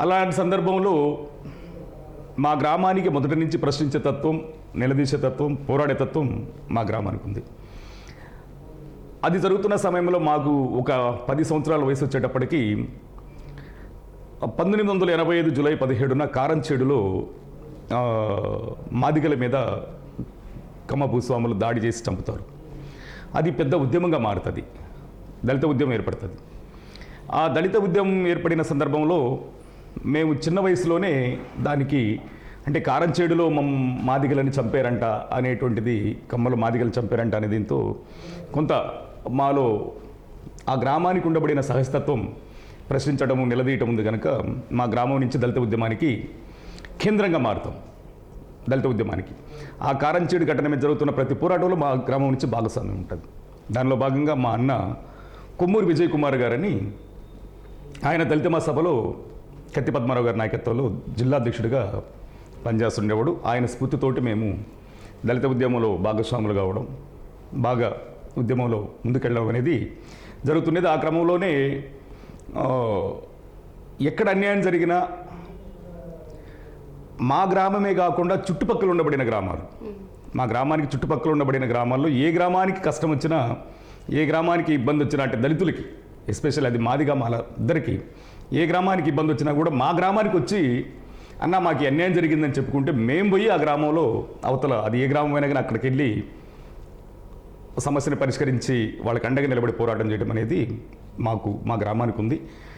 అలాంటి సందర్భంలో మా గ్రామానికి మొదటి నుంచి ప్రశ్నించే తత్వం, నిలదీసే తత్వం, పోరాడే తత్వం మా గ్రామానికి ఉంది. అది జరుగుతున్న సమయంలో మాకు ఒక 10 సంవత్సరాల వయసు వచ్చేటప్పటికి 1985 జూలై 17న కారంచేడులో మాదిగల మీద కమ్మ భూస్వాములు దాడి చేసి చంపుతారు. అది పెద్ద ఉద్యమంగా మారుతుంది, దళిత ఉద్యమం ఏర్పడుతుంది. ఆ దళిత ఉద్యమం ఏర్పడిన సందర్భంలో మేము చిన్న వయసులోనే దానికి అంటే కారంచేడులో మాదిగలని చంపారంట అనేటువంటిది, కమ్మలు మాదిగలు చంపారంట అనే దీంతో కొంత మాలో ఆ గ్రామానికి ఉండబడిన సహజతత్వం ప్రశ్నించడము, నిలదీయటం ఉంది కనుక మా గ్రామం నుంచి దళిత ఉద్యమానికి కేంద్రంగా మారుతాం. దళిత ఉద్యమానికి ఆ కారంచేడు ఘటన మీద జరుగుతున్న ప్రతి పోరాటంలో మా గ్రామం నుంచి భాగస్వామ్యం ఉంటుంది. దానిలో భాగంగా మా అన్న కొమ్మూరు విజయ్ కుమార్ గారని, ఆయన దళిత మహాసభలో కత్తి పద్మారావు గారి నాయకత్వంలో జిల్లా అధ్యక్షుడిగా పనిచేస్తుండేవాడు. ఆయన స్ఫూర్తితోటి మేము దళిత ఉద్యమంలో భాగస్వాములు కావడం, బాగా ఉద్యమంలో ముందుకెళ్ళడం అనేది జరుగుతున్నది. ఆ క్రమంలోనే ఎక్కడ అన్యాయం జరిగినా మా గ్రామమే కాకుండా చుట్టుపక్కల ఉండబడిన గ్రామాలు, మా గ్రామానికి చుట్టుపక్కల ఉండబడిన గ్రామాల్లో ఏ గ్రామానికి కష్టం వచ్చినా, ఏ గ్రామానికి ఇబ్బంది వచ్చినా, అంటే దళితులకి ఎస్పెషల్ అది మాదిగా మా ఇద్దరికి ఏ గ్రామానికి ఇబ్బంది వచ్చినా కూడా మా గ్రామానికి వచ్చి అన్న మాకు అన్యాయం జరిగిందని చెప్పుకుంటే మేము పోయి ఆ గ్రామంలో అవతల అది ఏ గ్రామం అయినా కానీ అక్కడికి వెళ్ళి సమస్యను పరిష్కరించి వాళ్ళకి అండగా నిలబడి పోరాటం చేయడం అనేది మా గ్రామానికి ఉంది.